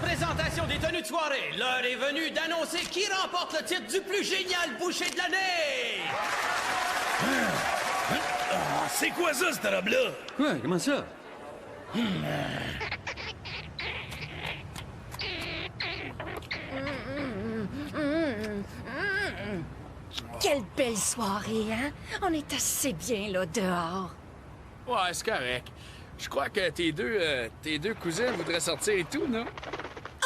Présentation des tenues de soirée. L'heure est venue d'annoncer qui remporte le titre du plus génial boucher de l'année. C'est quoi ça, cette robe-là? Quoi? Comment ça? Quelle belle soirée, hein? On est assez bien, là, dehors. Ouais, c'est correct. Je crois que tes deux cousins voudraient sortir et tout, non?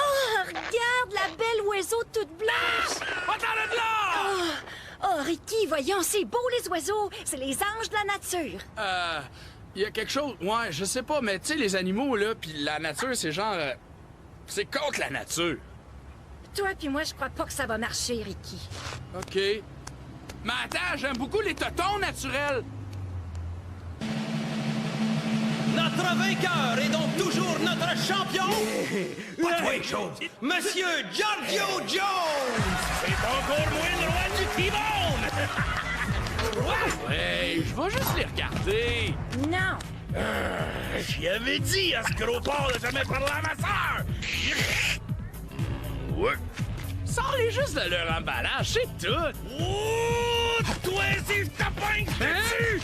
Oh, regarde la belle oiseau toute blanche! Attends-le de là! Oh, Ricky, voyons, c'est beau, les oiseaux. C'est les anges de la nature. Il y a quelque chose... Ouais, je sais pas, mais tu sais, les animaux, là, puis la nature, c'est genre... c'est contre la nature. Toi puis moi, je crois pas que ça va marcher, Ricky. OK. Mais attends, j'aime beaucoup les totons naturels. Notre vainqueur est donc toujours notre champion. Pas toi, chose! Monsieur Giorgio Jones. C'est encore moins le roi du T-Bone! Ouais, je vais juste les regarder. Non. J'y avais dit à ce gros porc de jamais parler à ma sœur! Ouais. Sors-les juste de leur emballage, c'est tout. Oh! Toi, si je t'appogne dessus!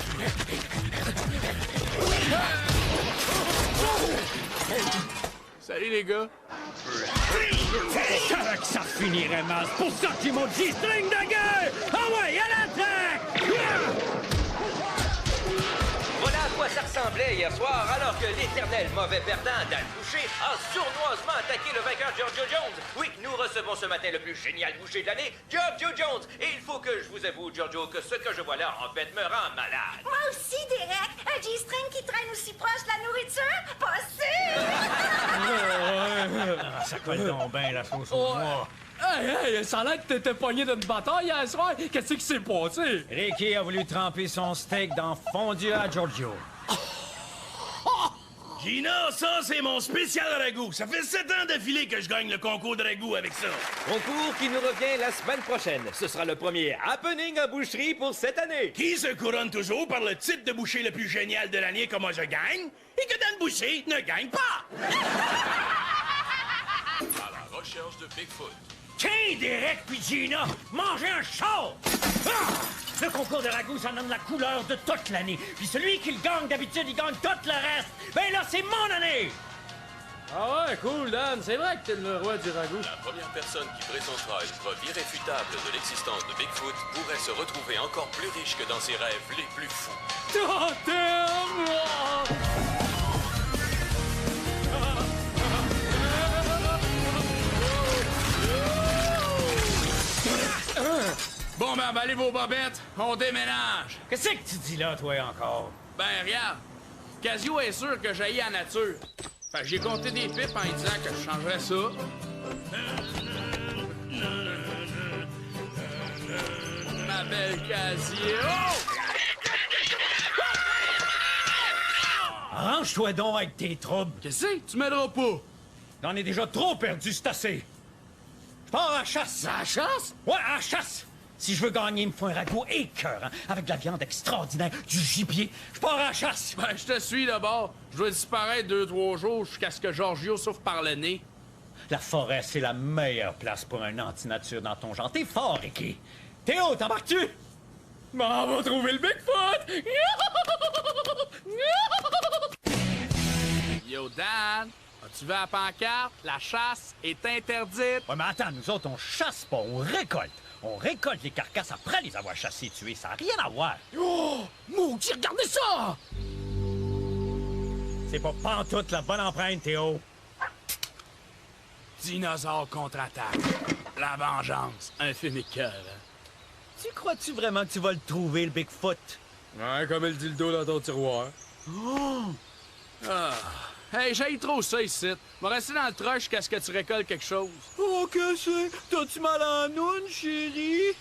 Salut, les gars. Je savais que ça finirait mal. C'est pour ça qu'ils m'ont dit string de gueule! Ah ouais, à l'attaque! Voilà à quoi ça ressemblait hier soir, alors que l'éternel mauvais perdant, Dan Boucher, a sournoisement attaqué le vainqueur Giorgio Jones. Oui, nous recevons ce matin le plus génial boucher de l'année, Giorgio Jones. Et il faut que je vous avoue, Giorgio, que ce que je vois là, en fait, me rend malade. Moi aussi, Derek. Un G-string qui traîne aussi proche de la nourriture? Pas sûr! Ça colle donc bien la sauce au noix. Hey, ça a l'air que t'étais pogné d'une bataille hier soir. Qu'est-ce qui s'est passé? Ricky a voulu tremper son steak dans fondu à Giorgio. Gina, ça, c'est mon spécial ragoût. Ça fait 7 ans d'affilée que je gagne le concours de ragoût avec ça. Concours qui nous revient la semaine prochaine. Ce sera le premier happening à boucherie pour cette année. Qui se couronne toujours par le titre de boucher le plus génial de l'année comme moi je gagne, et que Dan Boucher ne gagne pas. À la recherche de Bigfoot. Tiens, Derek puis Gina, mangez un char! Ah! Le concours de ragoût, ça donne la couleur de toute l'année. Puis celui qui le gagne, d'habitude, il gagne tout le reste. Ben là, c'est mon année! Ah ouais, cool, Dan. C'est vrai que t'es le roi du ragoût. La première personne qui présentera une preuve irréfutable de l'existence de Bigfoot pourrait se retrouver encore plus riche que dans ses rêves les plus fous. Bon, ben, emballez vos bobettes, on déménage. Qu'est-ce que tu dis là, toi, encore? Ben, regarde, Casio est sûr que j'haïs la nature. Fait que j'ai compté des pipes en lui disant que je changerais ça. Ma belle Casio! Arrange-toi donc avec tes troubles. Qu'est-ce que tu m'aideras pas? J'en ai déjà trop perdu, c'est assez. Je pars à la chasse. À la chasse? Ouais, à la chasse. Si je veux gagner, il me faut un ragoût écœurant, avec de la viande extraordinaire, du gibier. Je pars à la chasse. Ben, je te suis d'abord. Je dois disparaître 2-3 jours jusqu'à ce que Giorgio souffre par le nez. La forêt, c'est la meilleure place pour un anti-nature dans ton genre. T'es fort, Ricky. Théo, t'embarques-tu? Ben, on va trouver le Bigfoot! Yo, Dan, as-tu vu la pancarte? La chasse est interdite. Ouais, mais attends, nous autres, on chasse pas, on récolte. On récolte les carcasses après les avoir chassées et tuées. Ça n'a rien à voir. Oh! Maudit, regardez ça! C'est pas pantoute la bonne empreinte, Théo. Dinosaure contre-attaque. La vengeance. Un film écœurant. Tu crois-tu vraiment que tu vas le trouver, le Bigfoot? Ouais, comme le dildo dans ton tiroir. Ah. Hey, j'aille trop ça ici. Je vais rester dans le truck jusqu'à ce que tu récoltes quelque chose. Oh, que c'est? T'as-tu mal à la noune, chérie?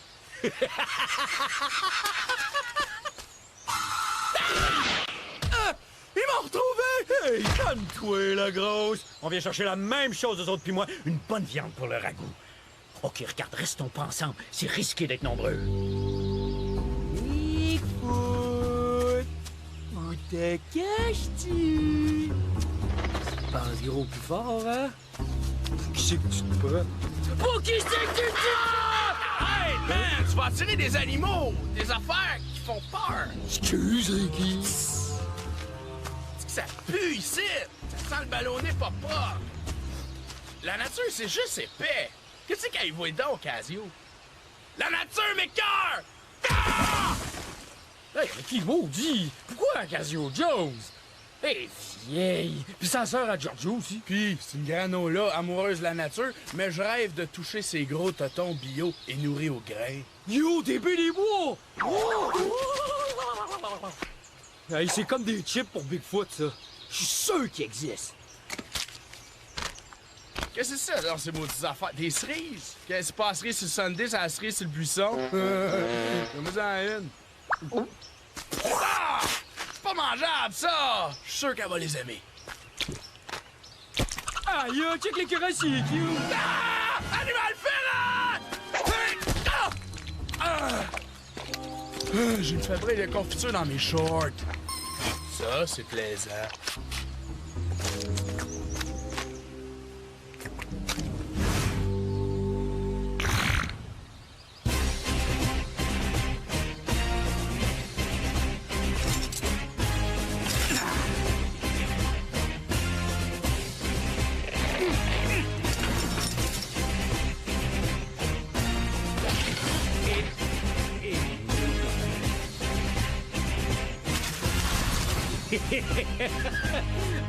Ils m'ont retrouvé! Hey, calme-toi, la grosse! On vient chercher la même chose, eux autres puis moi. Une bonne viande pour le ragoût. OK, regarde, restons pas ensemble. C'est risqué d'être nombreux. Bigfoot! Où te caches-tu? Tu penses gros plus fort, hein? Qui c'est que tu te prends? Pour qui c'est que tu te prends? Hey, man, tu vas attirer des animaux, des affaires qui font peur. Excusez, Guy. Ça pue ici! Ça sent le ballonnet pas propre! La nature, c'est juste épais! Qu'est-ce qu'elle voit donc, Casio? La nature m'écoeure! Ah! Hey, mais qui maudit? Pourquoi Casio Jones? Hey, vieille! Puis sa sœur à Giorgio aussi. Puis, c'est une granola amoureuse de la nature, mais je rêve de toucher ses gros totons bio et nourris au grain. Yo, t'es des bois! Hey, c'est comme des chips pour Bigfoot, ça. Je suis sûr qu'il existe. Qu'est-ce que c'est ça, dans ces maudites affaires? Des cerises? Qu'est-ce qui se passerait sur le Sunday, ça serait sur le buisson? Fais-moi-en une. Ah! C'est pas mangeable, ça! Je suis sûr qu'elle va les aimer. Aïe, check les cuirassiers, cute! Ah! Animal féroce! Ah! Ah! J'ai une fabrique de confiture dans mes shorts. Ça, c'est plaisant.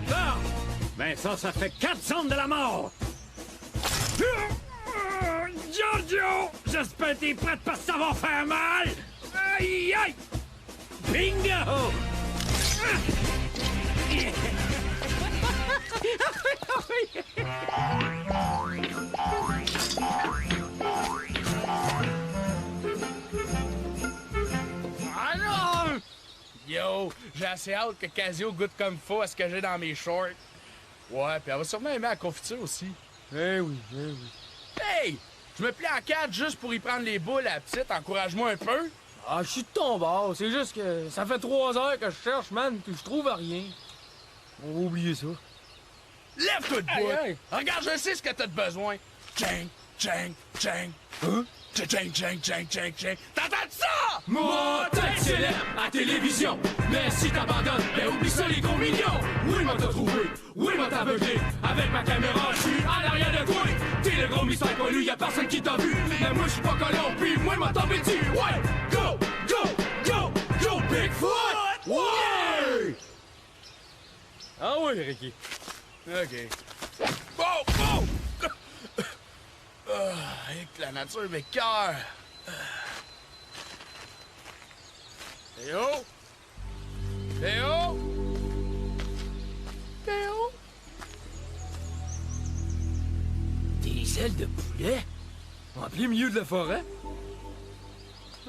Bon! Ben ça fait 4 cendres de la mort! Giorgio! J'espère que t'es prête parce que ça va faire mal! Aïe aïe! Bingo! Ah non! Yo, j'ai assez hâte que Casio goûte comme faux à ce que j'ai dans mes shorts. Ouais, puis elle va sûrement aimer la confiture aussi. Eh oui, eh oui. Hey! Je me plie en 4 juste pour y prendre les boules à la petite. Encourage-moi un peu. Ah, je suis de ton bord. C'est juste que ça fait 3 heures que je cherche, man, puis je trouve rien. On va oublier ça. Lève-toi de Aïe, bout. aïe. Regarde, je sais ce que t'as de besoin. Chang, chang, chang. Hein? Chang, chang, chang, chang, chang. T'entends ça? Moi, tête célèbre à télévision. Mais si t'abandonnes, ben oublie ça les gros millions. Oui, m'a t'as trouvé, oui, m'a t'as aveuglé. Avec ma caméra, je suis en arrière de toi. T'es le gros mystère connu, y'a personne qui t'a vu. Mais moi, je suis pas colon, puis moi, m'a tombé dessus. Ouais, go, go, go, go, Bigfoot! Ouais! Ah oui, Ricky. OK. Bon, bon! Et que la nature m'écoeure. Théo? Théo? Théo? Des ailes de poulet? En plein milieu de la forêt?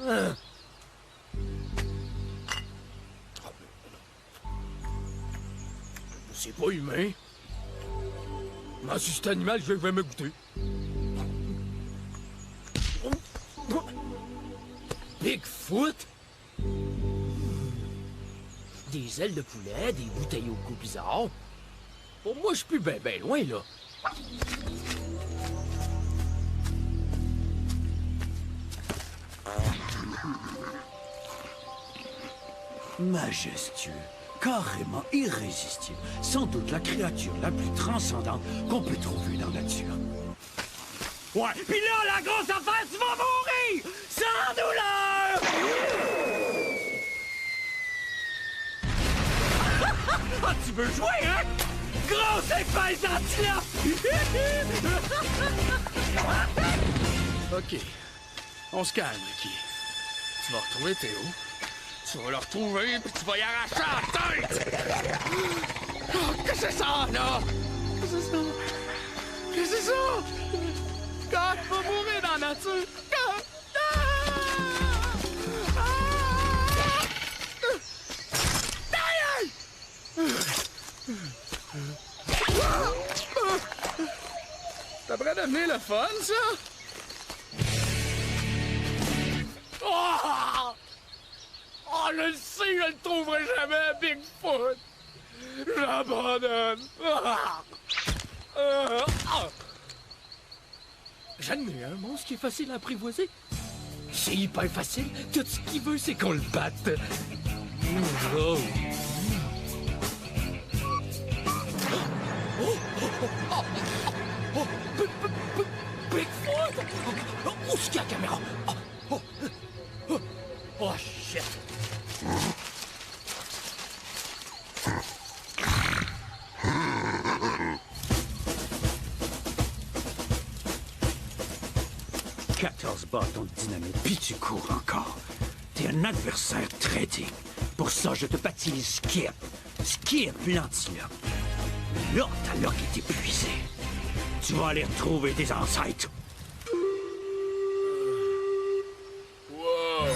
Hein? C'est pas humain. Mais si cet animal, je vais me goûter. Bigfoot? Des ailes de poulet, des bouteilles au goût bizarre. Pour moi, je suis plus ben loin, là. Majestueux, carrément irrésistible, sans doute la créature la plus transcendante qu'on peut trouver dans la nature. Ouais, pis là, la grosse affaire, tu vas mourir! Sans douleur! Ah, tu veux jouer, hein? Grosse épaisse antilope! OK. On se calme, Ricky. Tu vas retrouver Théo. Tu vas le retrouver, puis tu vas y arracher la tête! Qu'est-ce que c'est ça, là? Qu'est-ce que c'est ça? Qu'est-ce que c'est ça? God va mourir dans la nature! God! Ça devrait devenir le fun, ça? Oh! Oh, je le sais, je le trouverai jamais, Bigfoot! J'abandonne! J'admets un monstre qui est facile à apprivoiser. C'est hyper facile. Tout ce qu'il veut, c'est qu'on le batte. Oh. Bigfoot! Où est-ce qu'il y a la caméra? Oh, shit! « 14 bâtons de dynamite, puis tu cours encore. T'es un adversaire très digne. Pour ça, je te baptise Skip. Skip l'antilope. Là, ta loque est épuisée. Tu vas aller retrouver tes ancêtres. Wow!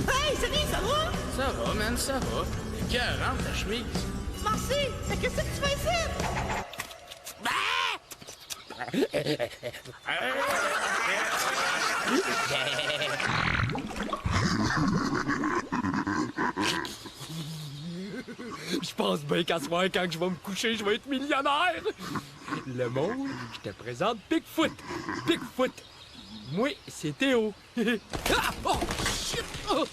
Hey, salut, ça va? Ça va, man, ça va. Écœurante, ta chemise. Merci! Mais qu'est-ce que tu fais ici? Je pense bien qu'à soir, quand je vais me coucher, je vais être millionnaire. Le monde, je te présente Bigfoot. Bigfoot. Moi, c'est Théo. Ah! Oh, shit! Oh!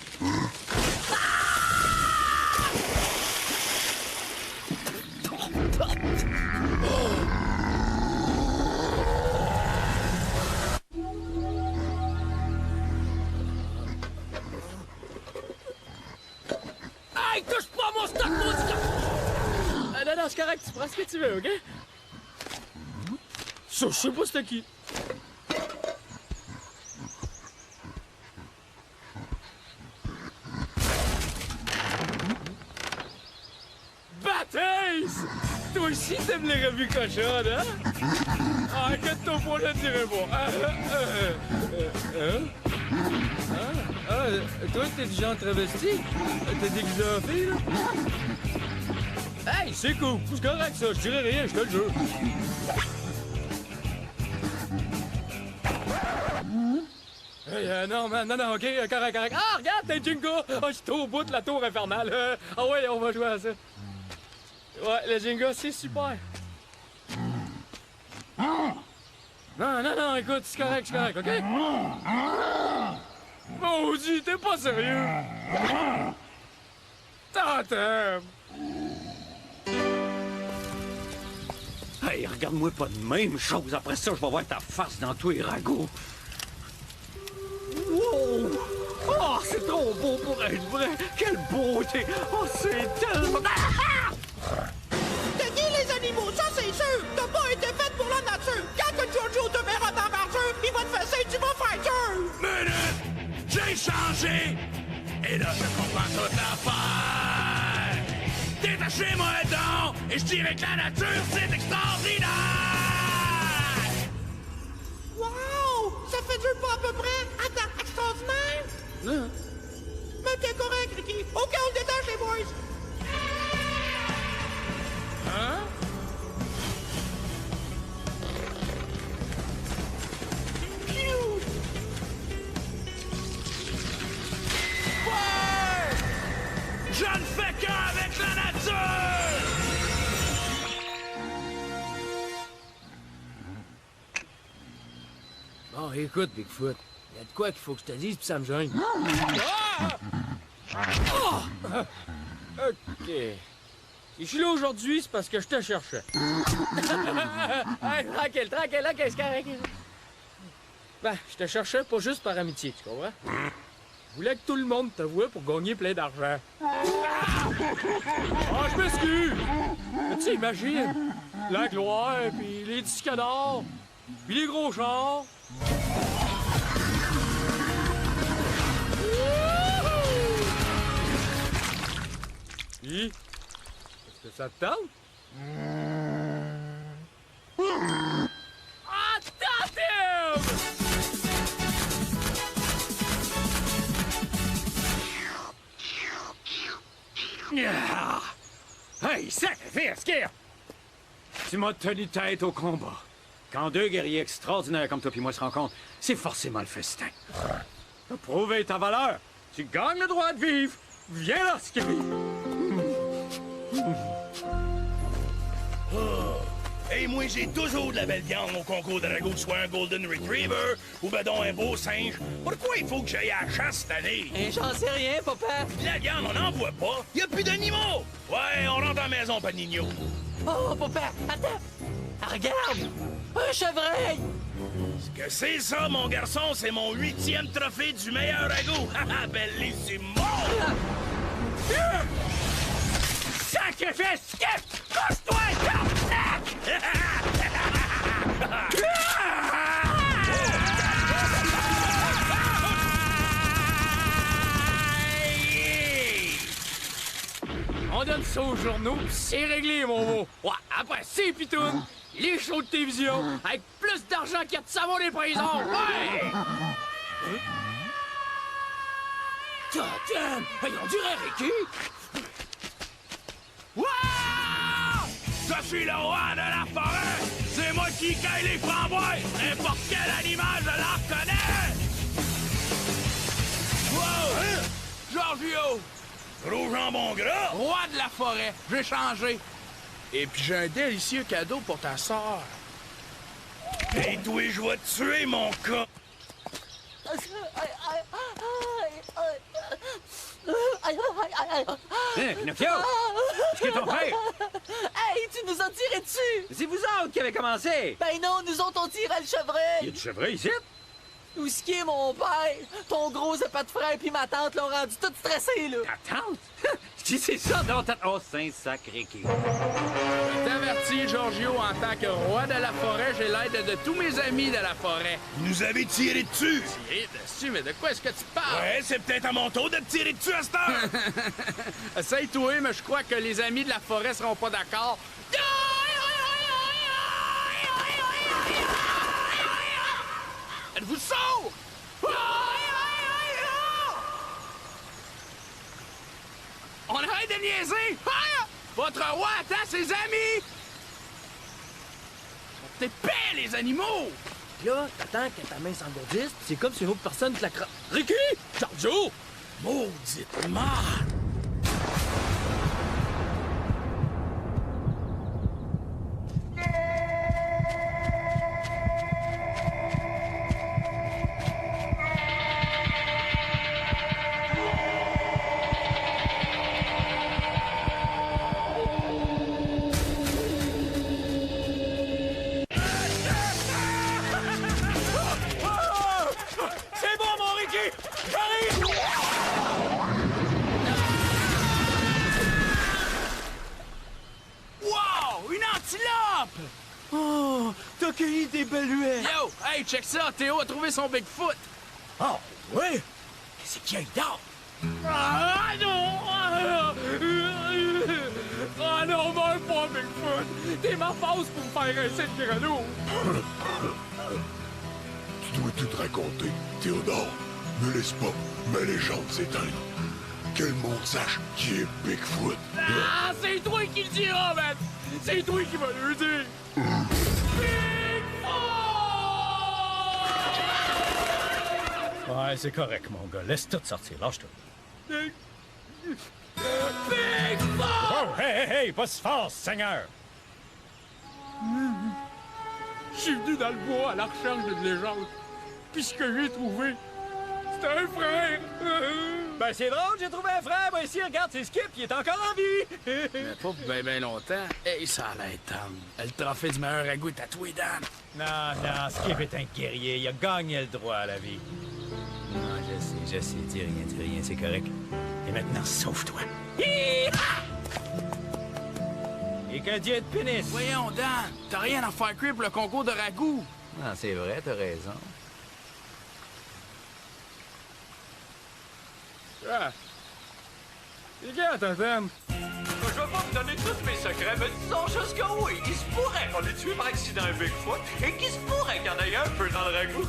Hey, touche pas à mon stock, maudit! Non, c'est correct, tu prends ce que tu veux, OK? Ça, je sais pas c'était qui. Baptiste! Toi aussi, t'aimes les revues cochonnes, hein? Ah, inquiète-toi pas, je te dirai pas. Toi, t'es du genre travesti? T'es déguisé en fille, là? Hey, c'est cool. C'est correct, ça. Je dirais rien, je te le jure. Hey, non, man, non, OK, correct. Ah, regarde, t'es Jenga! Ah, je suis au bout de la tour infernale. Ah ouais, on va jouer à ça. Ouais, le Jenga, c'est super. Non, écoute, c'est correct, OK? Maudit, t'es pas sérieux? T'entends? Hey, regarde-moi pas de même chose. Après ça, je vais voir ta face dans tous les ragots. Wow! Oh, c'est trop beau pour être vrai! Quelle beauté! Oh, c'est tellement... T'as dit les animaux, ça c'est sûr! T'as pas été faite pour la nature! Quand que Jojo te verra dans l'argent, il va te fesser, tu vas faire dur! Minute! J'ai changé! Et là, je comprends toute l'affaire! Détachez-moi donc! Et je dirais que la nature, c'est extraordinaire! Wow! Ça fait 2 pas à peu près! Attends, extraordinaire! Mais t'es correct, Ricky! OK, on détache les boys! Hein? Phew! Ouais! Je ne fais qu'avec la nature! Bon, écoute, Bigfoot, y a de quoi qu'il faut que je te dise, puis ça me gêne. OK. Si je suis là aujourd'hui, c'est parce que je te cherchais. Hey, tranquille, OK, c'est correct. Ben, je te cherchais pas juste par amitié, tu comprends? Je voulais que tout le monde te voie pour gagner plein d'argent. Oh, je m'excuse! Mais tu sais, imagine, la gloire, puis les disques d'or, puis les gros chars. Ça te tente? Ah, tente! Ah! Hey, sacrifice, Skip! Tu m'as tenu tête au combat. Quand deux guerriers extraordinaires comme toi et moi se rencontrent, c'est forcément le festin. T'as prouvé ta valeur. Tu gagnes le droit de vivre. Viens là, Skip! Hey, moi, j'ai toujours de la belle viande au concours de ragoût, soit un Golden Retriever ou ben donc un beau singe. Pourquoi il faut que j'aille à la chasse cette année? J'en sais rien, papa. La viande, on n'en voit pas. Y a plus d'animaux. Ouais, on rentre à la maison, pas de nigno. Oh, papa, attends. Regarde, un chevreuil. Ce que c'est ça, mon garçon, c'est mon 8e trophée du meilleur ragoût. Haha, bellissimo! Sacrifice, Skip! Couche-toi, tabarnak! On donne ça aux journaux, pis c'est réglé, mon mot. Ouais, après, c'est pitounes, les shows de télévision, avec plus d'argent qu'il y a de savon des prisons. Ouais! Damn! Hey, on dirait Ricky! Wow! Je suis le roi de la forêt! C'est moi qui cueille les framboises! N'importe quel animal, je la reconnais! Wow! Hein? Giorgio! Gros jambon gras! Roi de la forêt! J'ai changé! Et puis j'ai un délicieux cadeau pour ta sœur! Et toi, je vais te tuer, mon cas! Hein, Pinocchio? Est-ce que ton frère? Hey, tu nous as tiré dessus! C'est vous autres qui avez commencé! Ben non, nous autres, on tirait le Il y a chevreuil! du chevreuil ici? Où est-ce qui est mon père? Ton gros épais de frère puis ma tante l'ont rendu toute stressée, là! Ta tante? Qui c'est ça dans ta... Oh, Saint-Sacré qui... T'avertis, Giorgio, en tant que roi de la forêt, j'ai l'aide de tous mes amis de la forêt. Vous nous avez tiré dessus! Tiré dessus? Mais de quoi est-ce que tu parles? Ouais, c'est peut-être à mon tour de te tirer dessus à cette heure! Essaye-toi, mais je crois que les amis de la forêt seront pas d'accord. Êtes-vous sourds? On arrête de niaiser! Votre roi attend ses amis! Sont épais, les animaux! Là, t'attends que ta main s'engourdisse, c'est comme si une autre personne te la Ricky! Giorgio! Maudite marde! C'est bon, mon Ricky! J'arrive! Wow! Une antilope! Oh, t'as cueilli des beluets! Yo! Hey, check ça! Théo a trouvé son Bigfoot! Oh, oui? C'est qui dort? Ah non! Ah non, meurs pas, Bigfoot! T'es ma face pour me faire rincer le grelot! Tu dois tout raconter. Théodore, ne laisse pas ma légende s'éteindre. Que le monde sache qui est Bigfoot. Ah, c'est toi qui le diras, man! C'est toi qui vas le dire! Ouais, c'est correct, mon gars. Laisse tout sortir. Lâche-toi. Oh, hey, pas si fort, Seigneur! Je suis venu dans le bois à la recherche d'une légende. Puis ce que j'ai trouvé, c'est un frère! Ben, c'est drôle, j'ai trouvé un frère. Ben, ici, regarde, c'est Skip, il est encore en vie. Mais pas pour ben longtemps. Hey, ça a l'air tendre. Le trophée du meilleur ragoût est tatoué, Dan. Non, Skip est un guerrier. Il a gagné le droit à la vie. Non, je sais. Dis rien, c'est correct. Et maintenant, sauve-toi. Et que Dieu te punisse. Voyons, Dan, t'as rien à faire cuire pour le concours de ragoût. Non, c'est vrai, t'as raison. Ah. Les gars, t'entends? Je vais pas pas vous donner tous mes secrets, mais disons juste que oui, il se pourrait qu'on ait tué par accident un Bigfoot et qu'il se pourrait qu'il y en ait un peu dans le ragoût.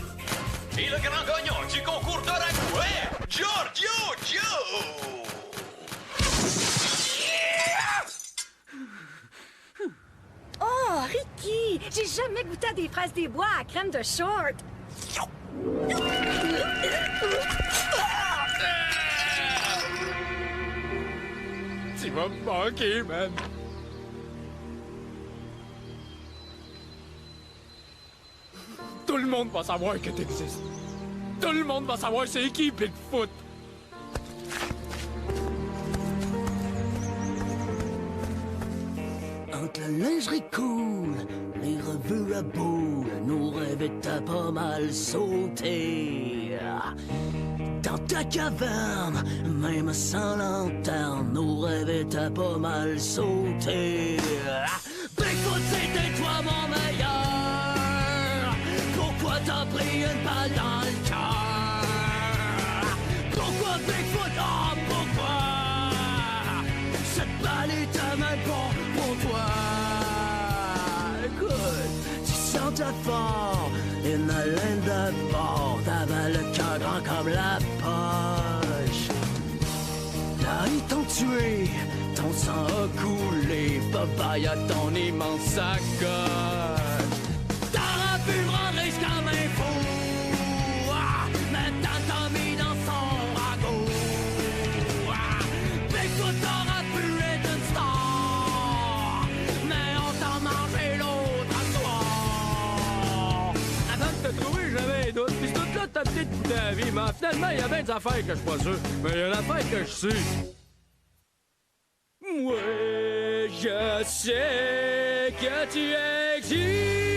Et le grand gagnant du concours de ragoût est Giorgio Joe! Oh, Ricky! J'ai jamais goûté à des fraises des bois à crème de short! Tu vas me manquer, man. Tout le monde va savoir que t'existes. Tout le monde va savoir c'est qui Bigfoot. Entre la lingerie cool, les revues à boule, nos rêves étaient pas mal sautés. Dans ta caverne, même sans lanterne, nos rêves étaient pas mal sautés. Bigfoot, c'était toi mon meilleur. Pourquoi t'as pris une balle dans le cœur? Pourquoi Bigfoot? Oh, pourquoi? Cette balle était même pas pour toi. Écoute, tu sentais fort une haleine de bord. T'avais le cœur grand comme la poche. Là, ils t'ont tué, ton sang a coulé. Bye-bye à ton immense sacoche. T'aurais pu me rendre riche comme un fou. Maintenant t'as mis dans son ragot. Bigfoot t'aurait pu être une star, mais on t'a mangé l'autre à soir. Avant de te trouver, j'avais un doute. Puis ce doute-là, t'as peut-être goûté à la vie. Mais finalement, il y a bien des affaires que je suis pas sûr. Mais il y a une affaire que je suis. Moi, je sais que tu existes.